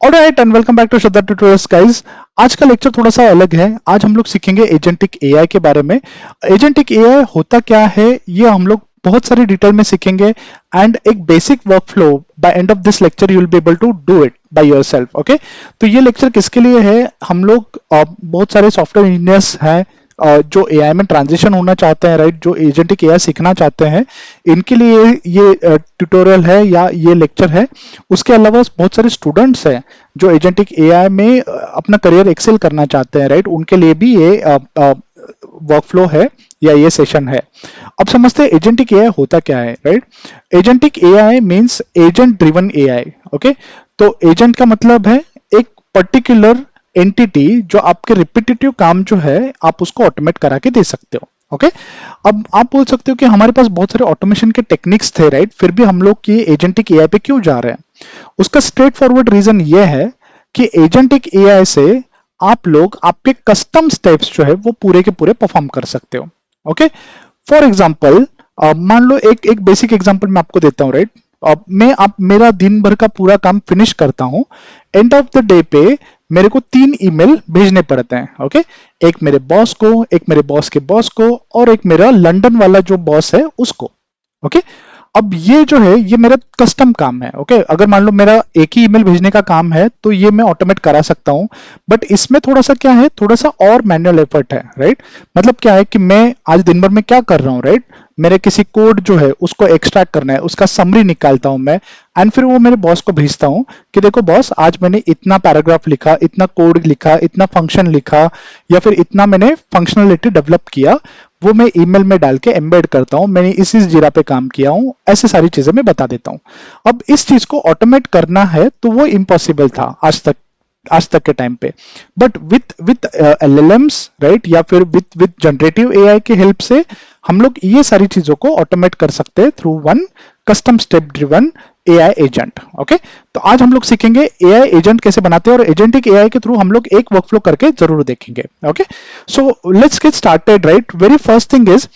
Alright and welcome back to Shraddha tutorials guys. आज का lecture थोड़ा सा अलग है। आज हम लोग सीखेंगे एजेंटिक एआई के बारे में। एजेंटिक एआई होता क्या है ये हम लोग बहुत सारी डिटेल में सीखेंगे एंड एक basic workflow by end of this lecture you will be able to do it by yourself. Okay, तो ये लेक्चर किसके लिए है? हम लोग बहुत सारे सॉफ्टवेयर इंजीनियर्स हैं जो एआई में ट्रांजिशन होना चाहते हैं, राइट, जो एजेंटिक एआई सीखना चाहते हैं, इनके लिए ये ट्यूटोरियल है या ये लेक्चर है। उसके अलावा बहुत सारे स्टूडेंट्स हैं जो एजेंटिक एआई में अपना करियर एक्सेल करना चाहते हैं, राइट, उनके लिए भी ये वर्कफ्लो है या ये सेशन है। अब समझते हैं एजेंटिक एआई होता क्या है, right. Agentic AI means agent driven AI. Okay, तो एजेंट का मतलब है एक पर्टिकुलर एंटिटी जो आपके रिपीटेटिव काम जो है आप उसको ऑटोमेट करा के दे सकते हो। ओके, अब आप बोल सकते हो कि हमारे पास बहुत सारे ऑटोमेशन के टेक्निक्स थे, राइट, फिर भी हम लोग ये एजेंटिक एआई पे क्यों जा रहे हैं? उसका स्ट्रेट फॉरवर्ड रीजन ये है कि एजेंटिक एआई से आप लोग आपके कस्टम स्टेप्स जो है वो पूरे के पूरे परफॉर्म कर सकते हो। ओके, फॉर एग्जाम्पल मान लो एक बेसिक एग्जाम्पल मैं आपको देता हूँ, राइट। मेरा दिन भर का पूरा काम फिनिश करता हूं, एंड ऑफ द डे पे मेरे को 3 ईमेल भेजने पड़ते हैं। ओके, एक मेरे बॉस को, एक मेरे बॉस के बॉस को और एक मेरा लंदन वाला जो बॉस है उसको। ओके, अब ये जो है ये मेरा कस्टम काम है। ओके, अगर मान लो मेरा एक ही ईमेल भेजने का काम है तो ये मैं ऑटोमेट करा सकता हूं, बट इसमें थोड़ा सा क्या है, थोड़ा सा और मैनुअल एफर्ट है, राइट। मतलब क्या है कि मैं आज दिन भर में क्या कर रहा हूं, राइट, मेरे किसी कोड जो है उसको एक्सट्रैक्ट करना है, उसका समरी निकालता हूं मैं, एंड फिर वो मेरे बॉस को भेजता हूं कि देखो बॉस, आज मैंने इतना पैराग्राफ लिखा, इतना कोड लिखा, इतना फंक्शन लिखा, या फिर इतना मैंने फंक्शनलिटी डेवलप किया, वो मैं ईमेल में डाल के एम्बेड करता हूं, मैंने इस जीरा पे काम किया हूं, ऐसे सारी चीजें मैं बता देता हूं। अब इस चीज को ऑटोमेट करना है तो वो इम्पॉसिबल था आज तक के टाइम पे, बट विथ एलएलएम्स, राइट, या फिर विथ जनरेटिव एआई के हेल्प से हम लोग ये सारी चीजों को ऑटोमेट कर सकते हैं through one custom step driven AI agent. Okay, तो आज हम लोग सीखेंगे एआई एजेंट कैसे बनाते हैं और एजेंटिक एआई के थ्रू हम लोग एक वर्कफ्लो करके जरूर देखेंगे। Okay, so let's get started, right. Very first thing is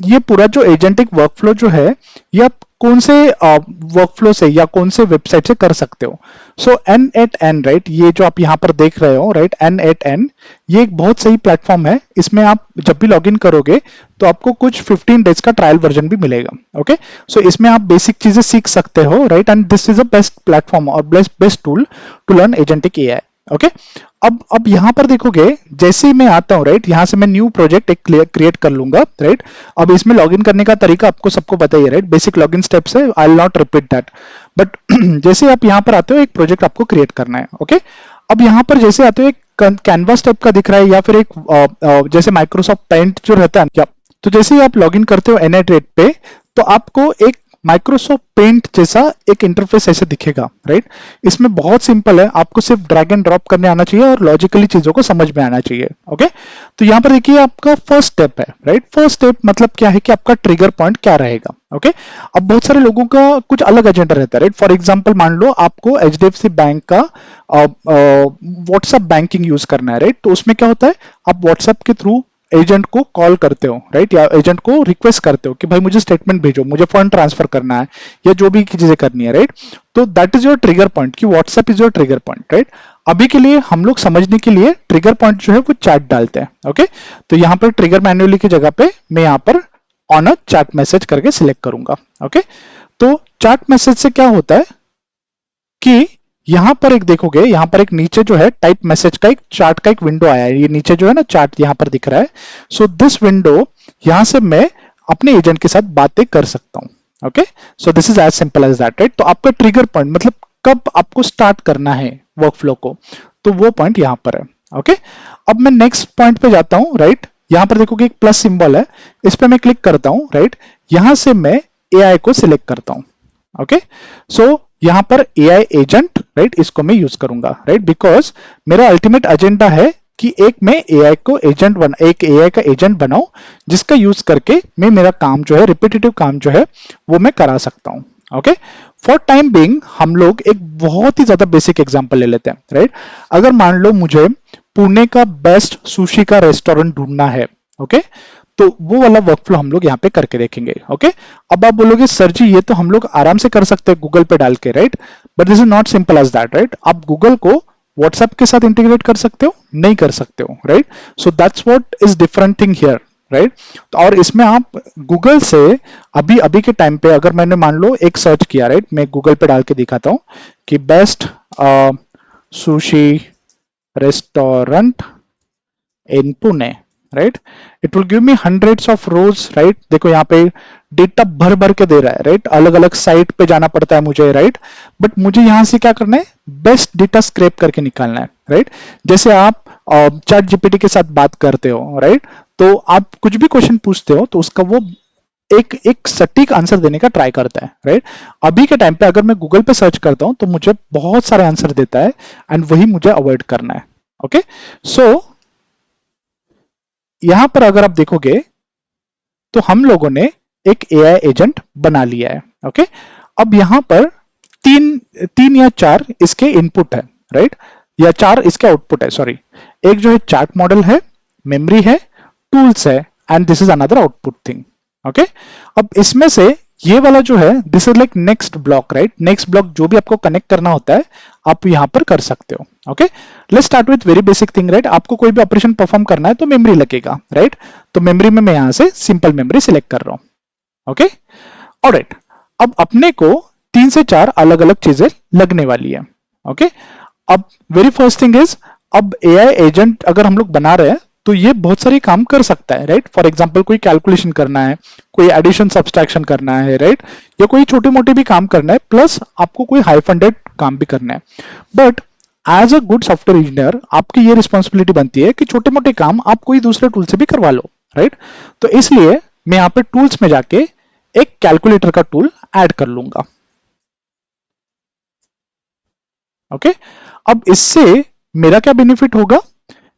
ये पूरा जो एजेंटिक वर्कफ्लो जो है ये आप कौन से वर्कफ्लो से या कौन से वेबसाइट से कर सकते हो? सो N8N, राइट, ये जो आप यहाँ पर देख रहे हो, राइट, N8N, ये एक बहुत सही प्लेटफॉर्म है। इसमें आप जब भी लॉगिन करोगे तो आपको कुछ 15 डेज का ट्रायल वर्जन भी मिलेगा। ओके, सो इसमें आप बेसिक चीजें सीख सकते हो, right, and this is a best platform और best tool to learn agentic AI. Okay, अब यहां पर देखोगे जैसे ही मैं आता हूं, राइट, यहां से मैं न्यू प्रोजेक्ट एक क्रिएट कर लूंगा, राइट। अब इसमें लॉगिन करने का तरीका आपको सबको पता ही है, राइट, बेसिक लॉगिन स्टेप्स है, I will not repeat that, but जैसे आप यहां पर आते हो एक प्रोजेक्ट आपको क्रिएट करना है। ओके, अब यहां पर जैसे आते हो एक कैनवास टाइप का दिख रहा है या फिर एक जैसे माइक्रोसॉफ्ट पेंट जो रहता है, तो जैसे ही आप लॉगिन करते हो N8 पे तो आपको एक माइक्रोसॉफ्ट पेंट जैसा एक इंटरफेस ऐसे दिखेगा, राइट। इसमें बहुत सिंपल है, आपको सिर्फ ड्रैग एंड ड्रॉप करने आना चाहिए और लॉजिकली चीजों को समझ में आना चाहिए। ओके, तो यहाँ पर देखिए आपका फर्स्ट स्टेप है, राइट। फर्स्ट स्टेप मतलब क्या है कि आपका ट्रिगर पॉइंट क्या रहेगा। ओके, अब बहुत सारे लोगों का कुछ अलग एजेंडा रहता है, राइट। फॉर एग्जाम्पल मान लो आपको HDFC बैंक का व्हाट्सएप बैंकिंग यूज करना है, राइट। तो उसमें क्या होता है, आप व्हाट्सएप के थ्रू एजेंट को कॉल करते हो, राइट, या एजेंट को रिक्वेस्ट करते हो कि भाई मुझे स्टेटमेंट भेजो, मुझे फंड ट्रांसफर करना है या जो भी चीजें करनी है, राइट। तो that is your trigger point कि WhatsApp is your trigger point, right. अभी के लिए हम लोग समझने के लिए ट्रिगर पॉइंट जो है वो चैट डालते हैं। ओके, तो यहाँ पर ट्रिगर मैन्युअली की जगह पे मैं यहाँ पर ऑन अ चैट मैसेज करके सिलेक्ट करूंगा। ओके, तो चैट मैसेज से क्या होता है कि यहां पर एक देखोगे, यहां पर एक नीचे जो है टाइप मैसेज का एक चार्ट का एक विंडो आया है, ये नीचे जो है ना चार्ट यहां पर दिख रहा है। सो दिस विंडो, यहां से मैं अपने एजेंट के साथ बातें कर सकता हूं। Okay, so this is as simple as that, right. तो आपका ट्रिगर पॉइंट मतलब कब आपको स्टार्ट करना है वर्कफ्लो को, तो वो पॉइंट यहां पर है। ओके, अब मैं नेक्स्ट पॉइंट पे जाता हूं, राइट। यहां पर देखोगे एक प्लस सिंबल है, इस पर मैं क्लिक करता हूं, राइट। यहां से मैं एआई को सिलेक्ट करता हूं। ओके, सो यहां पर एआई एजेंट, राइट, इसको मैं यूज करूंगा, राइट, बिकॉज मेरा अल्टीमेट एजेंडा है कि एक एआई का एजेंट बनाऊं जिसका यूज करके मैं मेरा काम जो है, रिपीटेटिव काम जो है वो मैं करा सकता हूं। ओके, फॉर टाइम बीइंग हम लोग एक बहुत ही ज्यादा बेसिक एग्जांपल ले लेते हैं, राइट। अगर मान लो मुझे पुणे का बेस्ट सुशी का रेस्टोरेंट ढूंढना है, ओके, तो वो वाला वर्कफ्लो हम लोग यहाँ पे करके देखेंगे। ओके, अब आप बोलोगे सर जी ये तो हम लोग आराम से कर सकते हैं गूगल पे डाल के, right? But this is not simple as that, right? आप गूगल को व्हाट्सएप के साथ इंटीग्रेट कर सकते हो? नहीं कर सकते हो, right? So that's what is different thing here, right? और इसमें आप गूगल से अभी अभी के टाइम पे अगर मैंने मान लो एक सर्च किया, राइट? मैं गूगल पे डाल के दिखाता हूँ कि best sushi restaurant in Pune, right? It will give me hundreds of rose, right? देखो यहाँ पे डेटा भर भर के दे रहा है, राइट? अलग अलग साइट पे जाना पड़ता है मुझे, राइट? बट मुझे यहां से क्या करना है? बेस्ट डेटा स्क्रैप करके निकालना है, राइट? जैसे आप चैट जीपीटी के साथ बात करते हो, राइट? तो आप कुछ भी क्वेश्चन पूछते हो तो उसका वो एक एक सटीक आंसर देने का ट्राई करता है, राइट? अभी के टाइम पे अगर मैं गूगल पे सर्च करता हूं तो मुझे बहुत सारे आंसर देता है एंड वही मुझे अवॉइड करना है। ओके, सो यहां पर अगर आप देखोगे तो हम लोगों ने एक एआई एजेंट बना लिया है। ओके, अब यहां पर तीन तीन या चार इसके इनपुट है, राइट? या चार इसके आउटपुट है, सॉरी। एक जो है चार्ट मॉडल है, मेमोरी है, टूल्स है, and this is another output thing. Okay, अब इसमें से ये वाला जो है this is like next block, right? Next block जो भी आपको कनेक्ट करना होता है आप यहां पर कर सकते हो। Okay, let's start with very basic thing, right? आपको कोई भी ऑपरेशन परफॉर्म करना है तो मेमोरी लगेगा, राइट? तो मेमोरी में मैं यहां से सिंपल मेमोरी सिलेक्ट कर रहा हूं। ओके, ऑलराइट, अब अपने को 3 से 4 अलग अलग चीजें लगने वाली है। ओके, अब वेरी फर्स्ट थिंग इज, अब एआई एजेंट अगर हम लोग बना रहे हैं तो ये बहुत सारी काम कर सकता है, राइट? फॉर एग्जांपल कोई कैलकुलेशन करना है, कोई एडिशन सब्सट्रैक्शन करना है, राइट? या कोई छोटे मोटे भी काम करना है, प्लस आपको कोई हाई फंडेड काम भी करना है। But as a good software engineer आपकी ये रिस्पॉन्सिबिलिटी बनती है कि छोटे मोटे काम आप कोई दूसरे टूल से भी करवा लो, राइट? तो इसलिए मैं यहाँ पे टूल्स में जाके एक कैलकुलेटर का टूल ऐड कर लूंगा। ओके, अब इससे मेरा क्या बेनिफिट होगा?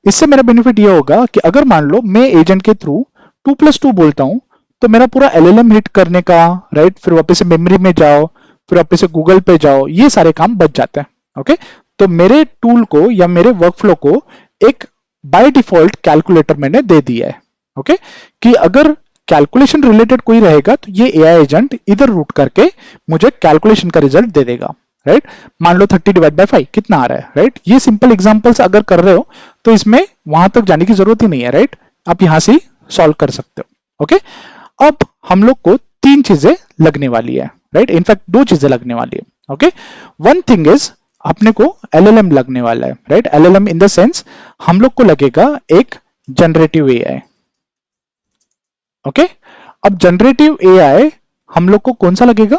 इससे मेरा बेनिफिट ये होगा कि अगर मान लो मैं एजेंट के थ्रू 2+2 बोलता हूं तो मेरा पूरा एलएलएम हिट करने का, राइट? फिर वापस से मेमोरी में जाओ, फिर वापस से गूगल पे जाओ, ये सारे काम बच जाते हैं। ओके, तो मेरे टूल को या मेरे वर्कफ्लो को एक बाय डिफॉल्ट कैलकुलेटर मैंने दे दिया है। ओके, कि अगर कैलकुलेशन रिलेटेड कोई रहेगा तो ये एआई एजेंट इधर रूट करके मुझे कैलकुलेशन का रिजल्ट दे देगा, राइट? मान लो 30/5 कितना आ रहा है, राइट? ये सिंपल एग्जांपल्स अगर कर रहे हो तो इसमें वहां तक जाने की जरूरत ही नहीं है, राइट? आप यहां से सॉल्व कर सकते हो। ओके, अब हम लोग को 3 चीजें लगने वाली है, राइट? इनफैक्ट 2 चीजें लगने वाली है। ओके, वन थिंग इज अपने को एलएलएम लगने वाला है, right? LLM in the sense हम लोग को लगेगा एक जनरेटिव एआई। ओके, अब जनरेटिव एआई हम लोग को कौन सा लगेगा?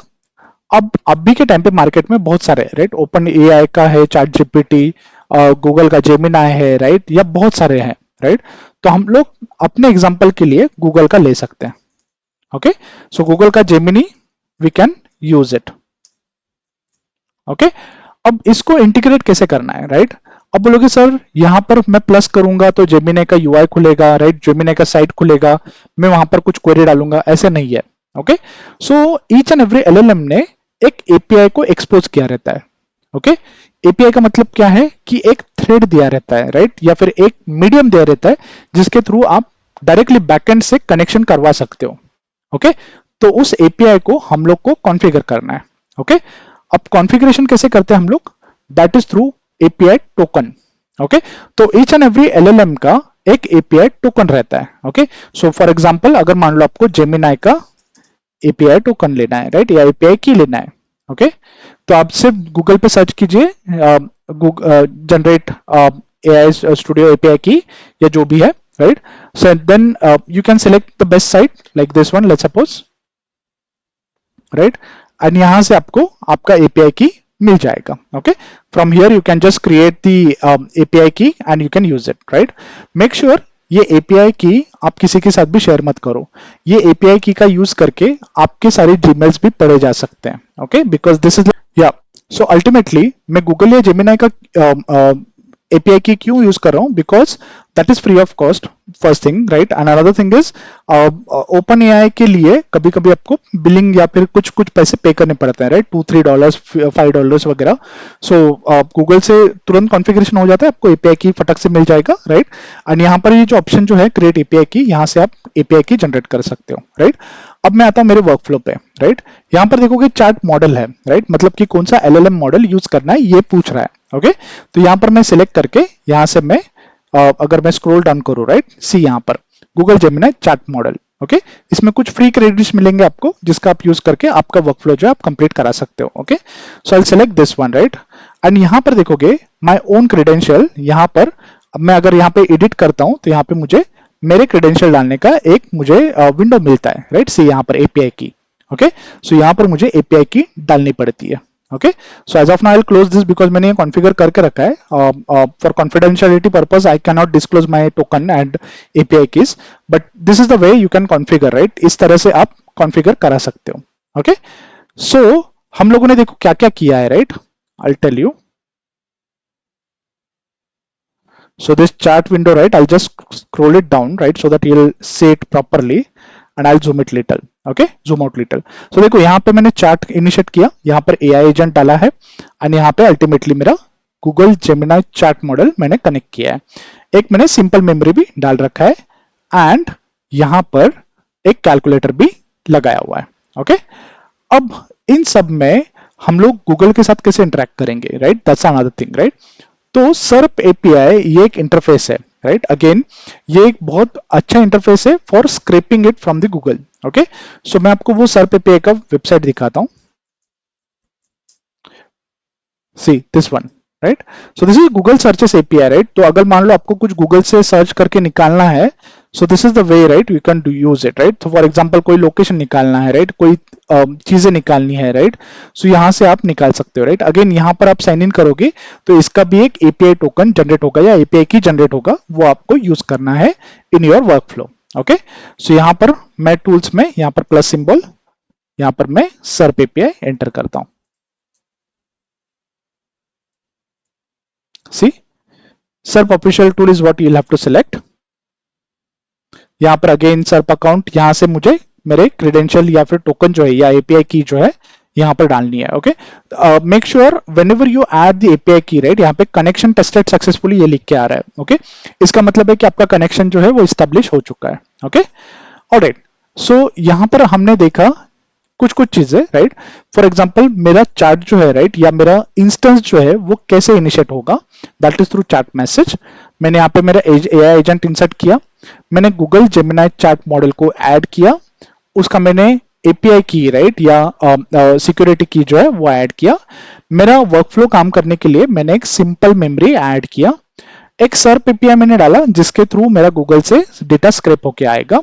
अब अभी के टाइम पे मार्केट में बहुत सारे, राइट? ओपन एआई का है, चैट जीपीटी, गूगल का जेमिनाई है, राइट? या बहुत सारे हैं, राइट? तो हम लोग अपने एग्जांपल के लिए गूगल का ले सकते हैं। ओके, सो गूगल का Gemini we can use it. Okay, अब इसको इंटीग्रेट कैसे करना है, राइट? अब बोलोगे सर यहां पर मैं प्लस करूंगा तो जेमिनी का यूआई खुलेगा, राइट? जेमिनी का साइट खुलेगा, मैं वहां पर कुछ क्वेरी डालूंगा, ऐसे नहीं है। Okay, so each and every LLM ने एक एपीआई को एक्सपोज किया रहता है। ओके, एपीआई का मतलब क्या है कि एक थ्रेड दिया रहता है, राइट? या फिर एक मीडियम दिया रहता है जिसके थ्रू आप डायरेक्टली बैकएंड से कनेक्शन करवा सकते हो। ओके, तो उस एपीआई को हम लोग को कॉन्फ़िगर करना है। ओके, अब कॉन्फ़िगरेशन कैसे करते हैं हम लोग? That is through API token. Okay, तो ईच एंड एवरी एलएलएम का एक एपीआई टोकन रहता है। ओके, सो फॉर एग्जांपल अगर मान लो आपको जेमिनाई का एपीआई टोकन लेना है, राइट? या एपीआई की लेना है। ओके, तो आप सिर्फ गूगल पे सर्च कीजिए जनरेट एआई स्टूडियो एपीआई की या जो भी है, right? So then you can select the best site like this one, let's suppose, right? And यहां से आपको आपका एपीआई की मिल जाएगा। Okay, from here you can just create the API key and you can use it, right? Make sure ये API key आप किसी के साथ भी शेयर मत करो। ये एपीआई की का यूज करके आपके सारे जीमेल्स भी पढ़े जा सकते हैं। ओके, बिकॉज दिस इज या सो अल्टीमेटली मैं गूगल या जेमिनाई का API की क्यों यूज कर रहा हूं? Because that is free of cost, first thing, right. And another thing is open AI के लिए कभी कभी आपको बिलिंग या फिर कुछ कुछ पैसे पे करने पड़ते हैं, राइट, $2-3 $5 वगैरह। सो गूगल से तुरंत कॉन्फ़िगरेशन हो जाता है, आपको एपीआई की फटक से मिल जाएगा, राइट। एंड यहाँ पर ये जो ऑप्शन जो है क्रिएट एपीआई की, यहाँ से आप एपीआई की जनरेट कर सकते हो, राइट। अब मैं आता हूं मेरे वर्कफ्लो पे, राइट। यहाँ पर देखोगे चार्ट मॉडल है, राइट, मतलब कि कौन सा एलएलएम मॉडल यूज करना है ये पूछ रहा है, ओके। तो यहाँ पर मैं सिलेक्ट करके यहाँ से मैं अगर मैं स्क्रॉल डाउन करूँ, राइट, सी यहाँ पर Google Gemini chart model, okay. इसमें कुछ फ्री क्रेडिट्स मिलेंगे आपको, जिसका आप यूज करके आपका वर्कफ्लो जो है आप कंप्लीट करा सकते हो, okay. So I select this one, right. And यहाँ पर देखोगे माय ओन क्रेडेंशियल, यहाँ पर अब मैं अगर यहाँ पे एडिट करता हूँ तो यहाँ पे मुझे मेरे क्रेडेंशियल डालने का एक मुझे विंडो मिलता है, राइट। सी यहाँ पर एपीआई की, ओके। सो यहाँ पर मुझे एपीआई की डालनी पड़ती है, okay. So as of now I will close this because मैंने ये कॉन्फ़िगर करके रखा है for confidentiality purpose. I can not disclose my token and API keys, but this is the way you can configure, right. इस तरह से आप configure करा सकते हो, ओके। सो हम लोगों ने देखो क्या क्या किया है, right. I tell you. So this chart window, right, I'll just scroll it down, right, so that you'll see it properly, and I'll zoom it little, okay, zoom out little. So देखो यहाँ पे मैंने chart initiate किया, यहाँ पर AI agent डाला है, और यहाँ पे अल्टीमेटली मेरा गूगल जेमिनी चार्ट मॉडल मैंने कनेक्ट किया है। एक मैंने सिंपल मेमोरी भी डाल रखा है, एंड यहाँ पर एक कैलकुलेटर भी लगाया हुआ है, ओके। अब इन सब में हम लोग गूगल के साथ कैसे इंटरेक्ट करेंगे, right, that's another thing, right. तो सर्प एपीआई ये एक इंटरफेस है, राइट। अगेन ये एक बहुत अच्छा इंटरफेस है for scraping it from the Google, okay. सो मैं आपको वो सर्प एपीआई का वेबसाइट दिखाता हूं। See this one, right. So this is Google searches API, right. तो अगर मान लो आपको कुछ गूगल से सर्च करके निकालना है, सो this is the way, right, you can do use it, right. तो फॉर एग्जांपल कोई लोकेशन निकालना है, राइट, कोई चीजें निकालनी है, राइट। सो यहां से आप निकाल सकते हो, राइट। अगेन यहां पर आप साइन इन करोगे तो इसका भी एक एपीआई टोकन जनरेट होगा या एपीआई की जनरेट होगा, वो आपको यूज करना है इन योर वर्कफ्लो, ओके। सो यहां पर मैं टूल्स में यहां पर प्लस सिंबल, यहां पर मैं सर्प एपीआई एंटर करता हूं। See SERP official tool is what you will have to select. यहाँ पर अगेन सर्प अकाउंट, यहाँ से मुझे मेरे क्रेडेंशियल या फिर टोकन जो है या एपीआई की जो है यहाँ पर डालनी है, okay. Make sure when ever you add the API की, राइट, यहाँ पे कनेक्शन टेस्टेड सक्सेसफुली ये लिख के आ रहा है, ओके। इसका मतलब है कि आपका कनेक्शन जो है वो इस्टेब्लिश हो चुका है, ओके। ऑलराइट। सो यहाँ पर हमने देखा कुछ कुछ चीजें, राइट। फॉर एग्जांपल मेरा चार्ट जो है, राइट, या मेरा इंस्टेंस जो है वो कैसे इनिशिएट होगा, that is through chat message. मैंने यहाँ पे मेरा एआई एजेंट इंसर्ट किया, मैंने गूगल जेमिनी चार्ट मॉडल को ऐड किया, उसका मैंने एपीआई की, राइट, या सिक्योरिटी की जो है वो ऐड किया। मेरा वर्कफ्लो काम करने के लिए मैंने एक सिंपल मेमोरी ऐड किया, एक सर्प एपीआई मैंने डाला जिसके थ्रू मेरा गूगल से डेटा स्क्रैप होके आएगा,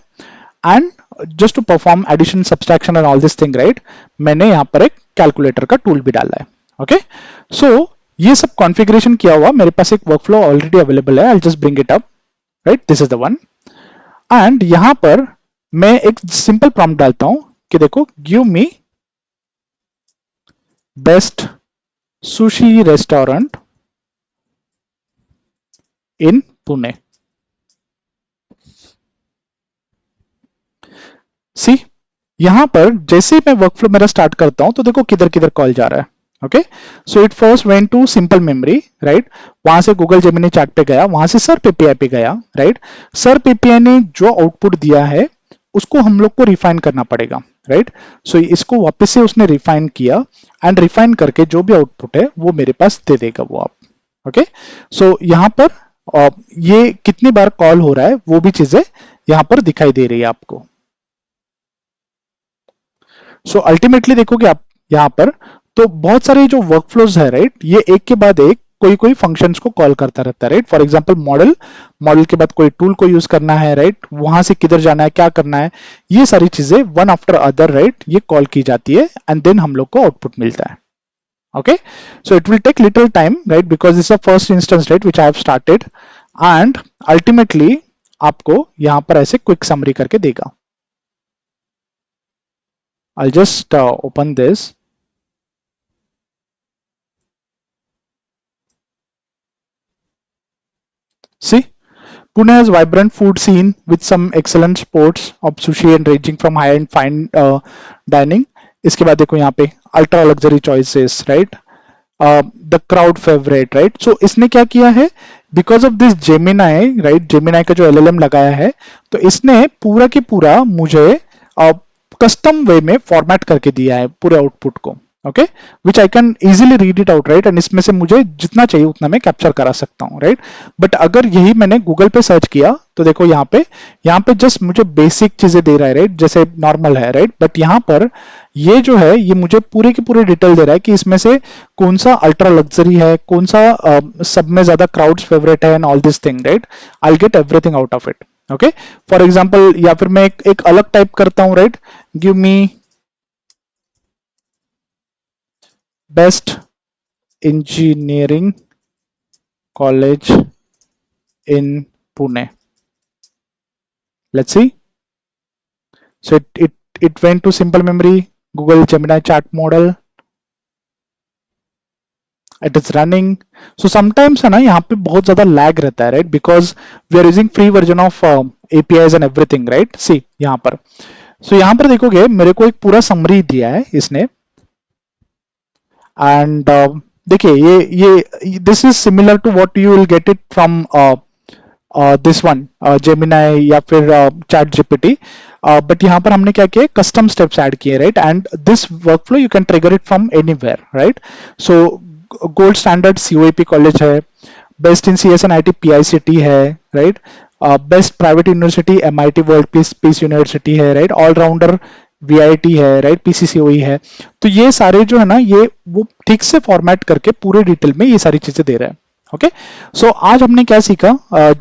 and just to perform addition subtraction and all this thing, right, मैंने यहाँ पर एक कैलकुलेटर का टूल भी डाला है, ओके। सो ये सब कॉन्फ़िगरेशन किया हुआ मेरे पास एक वर्कफ्लो ऑलरेडी अवेलेबल है। I just bring it up, right, this is the one. And यहां पर मैं एक सिंपल प्रॉम्प्ट डालता हूं कि देखो give me best sushi restaurant in Pune. See यहां पर जैसे ही मैं वर्कफ्लो मेरा स्टार्ट करता हूं तो देखो किधर किधर कॉल जा रहा है, okay. So it first went to simple memory, right, वहां से गूगल जेमिनी चार्ट पे गया, वहां से सर्प एपीआई पे गया, राइट। सर्प एपीआई ने जो आउटपुट दिया है उसको हम लोग को रिफाइन करना पड़ेगा, राइट। सो इसको वापस से उसने रिफाइन किया, एंड रिफाइन करके जो भी आउटपुट है वो मेरे पास दे देगा वो आप, ओके। सो यहां पर ये कितनी बार कॉल हो रहा है वो भी चीजें यहां पर दिखाई दे रही है आपको। सो अल्टीमेटली देखोगे आप यहाँ पर तो बहुत सारे जो वर्कफ्लोज है, राइट, ये एक के बाद एक कोई कोई फंक्शंस को कॉल करता रहता है, right. For example model, model के बाद कोई टूल को यूज करना है, राइट, वहां से किधर जाना है, क्या करना है, ये सारी चीजें वन आफ्टर अदर, राइट, ये कॉल की जाती है, एंड देन हम लोग को आउटपुट मिलता है, okay. So it will take little time, right, because this is first instance, right, which I have started, and ultimately आपको यहाँ पर ऐसे क्विक समरी करके देगा। I'll just open this. C Pune has vibrant food scene with some excellent spots of sushi and ranging from high and fine dining. इसके बाद देखो यहाँ पे ultra luxury choices, right, the crowd favourite, right. So इसने क्या किया है, because of this Gemini, right, Gemini का जो एलएलएम लगाया है, तो इसने पूरा की पूरा मुझे कस्टम वे में फॉर्मेट करके दिया है पूरे आउटपुट को. Okay, which I can easily read it out, right, and इसमें से मुझे जितना चाहिए उतना मैं कैप्चर करा सकता हूँ, राइट. बट अगर यही मैंने गूगल पे सर्च किया तो देखो यहाँ पे जस्ट मुझे बेसिक चीजें दे रहा है, राइट, जैसे नॉर्मल है, राइट. बट यहाँ पर ये जो है ये मुझे पूरे की पूरे डिटेल दे रहा है कि इसमें से कौन सा अल्ट्रा लग्जरी है, कौन सा सब में ज्यादा क्राउड्स फेवरेट है and all this thing, right. I will get everything out of it. Okay, for example, या फिर मैं एक अलग टाइप करता हूँ, right, give me best engineering college in Pune. Let's see. So it went to simple memory, Google Gemini chat model. It is running. So sometimes है ना यहाँ पे बहुत ज्यादा lag रहता है, right, because we are using free version of APIs and everything, right. See यहाँ पर, so यहाँ पर देखोगे मेरे को एक पूरा समरी दिया है इसने, एंड देखिए ये this is similar to what you will get it from this one Gemini या फिर चैट जीपीटी. बट यहाँ पर हमने क्या किया, कस्टम स्टेप्स ऐड किए, right, and this workflow you can trigger it from anywhere, right. So gold standard COEP college है, best in CS and IT PICT है, right, best private university MIT World Peace University है, right, allrounder VIT है, right, PCCOE है. तो ये सारे जो है ना ये वो ठीक से फॉर्मेट करके पूरे डिटेल में ये सारी चीजें दे रहा है. ओके, सो आज हमने क्या सीखा,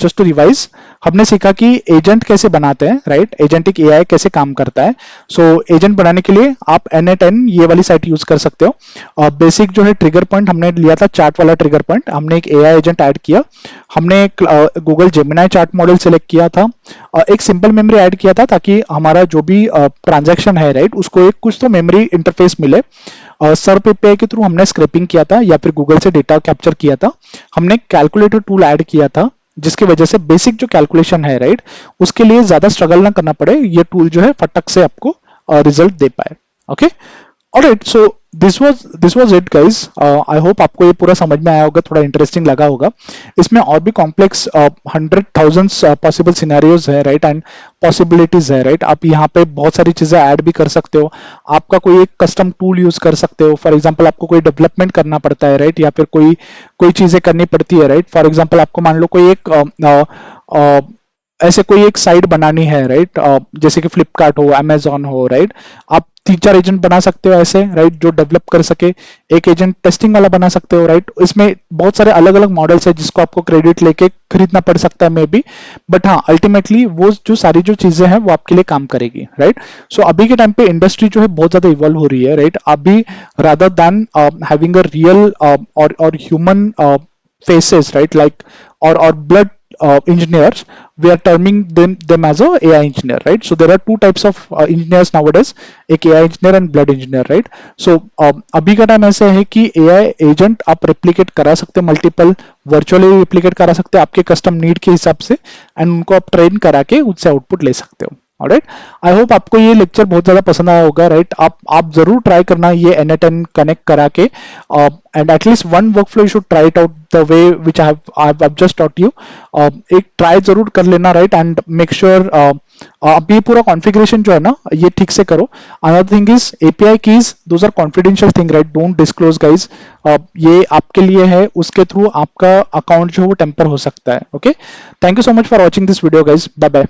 जस्ट टू रिवाइज, हमने सीखा कि एजेंट कैसे बनाते हैं, राइट, एजेंटिक एआई कैसे काम करता है. सो एजेंट बनाने के लिए आप N8N ये वाली साइट यूज कर सकते हो. बेसिक जो है ट्रिगर पॉइंट हमने लिया था, चार्ट वाला ट्रिगर पॉइंट, हमने एक एआई एजेंट ऐड किया, हमने एक Google Gemini chart model select किया था, एक सिंपल मेमोरी ऐड किया था ताकि हमारा जो भी ट्रांजैक्शन है, राइट, उसको एक कुछ तो मेमोरी इंटरफेस मिले. सर्प एपीआई के थ्रू हमने स्क्रैपिंग किया था या फिर गूगल से डेटा कैप्चर किया था. हमने कैलकुलेटर टूल ऐड किया था जिसकी वजह से बेसिक जो कैलकुलेशन है, राइट, उसके लिए ज्यादा स्ट्रगल ना करना पड़े, ये टूल जो है फटक से आपको रिजल्ट दे पाए. Okay, alright, so this was it guys. I hope आपको ये पूरा समझ में आया होगा, थोड़ा इंटरेस्टिंग लगा होगा. इसमें और भी कॉम्प्लेक्स 100,000 पॉसिबल सिनेरियोज है, राइट, एंड पॉसिबिलिटीज है, राइट. आप यहाँ पे बहुत सारी चीजें ऐड भी कर सकते हो, आपका कोई एक कस्टम टूल यूज कर सकते हो. फॉर एग्जांपल आपको कोई डेवलपमेंट करना पड़ता है, राइट, या फिर कोई चीजें करनी पड़ती है, राइट. फॉर एग्जांपल आपको मान लो कोई एक ऐसे कोई एक साइट बनानी है, राइट, जैसे कि फ्लिपकार्ट हो, अमेजॉन हो, राइट. आप 3-4 एजेंट बना सकते हो ऐसे, राइट, जो डेवलप कर सके. एक एजेंट टेस्टिंग वाला बना सकते हो, राइट. इसमें बहुत सारे अलग अलग मॉडल्स है जिसको आपको क्रेडिट लेके खरीदना पड़ सकता है मे बी, बट हाँ अल्टीमेटली वो जो सारी जो चीजें हैं वो आपके लिए काम करेगी, राइट. सो अभी के टाइम पे इंडस्ट्री जो है बहुत ज्यादा इवॉल्व हो रही है, राइट. अभी rather than having a real और human faces, right, like or blood engineers, we are terming them as a AI engineer, right. So there are two types of engineers nowadays, एक AI engineer and blood engineer, right. So अभी का time ऐसा है कि AI agent आप replicate करा सकते हैं, मल्टीपल वर्चुअली रेप्लिकेट करा सकते हैं आपके कस्टम नीड के हिसाब से, एंड उनको आप ट्रेन करा के उससे आउटपुट ले सकते हो. ऑलराइट, आई होप आपको ये लेक्चर बहुत ज्यादा पसंद आया होगा, राइट. आप जरूर ट्राई करना ये N8N कनेक्ट करा के, and at least one workflow you should try it out the way which I have just taught you. एक ट्राई जरूर कर लेना, राइट, एंड मेक श्योर अब ये पूरा कॉन्फ़िगरेशन जो है ना ये ठीक से करो. Another thing is API keys, those are confidential thing, right, don't disclose guys. ये आपके लिए है, उसके थ्रू आपका अकाउंट जो है वो टेम्पर हो सकता है. Okay, thank you so much for watching this video guys, bye bye.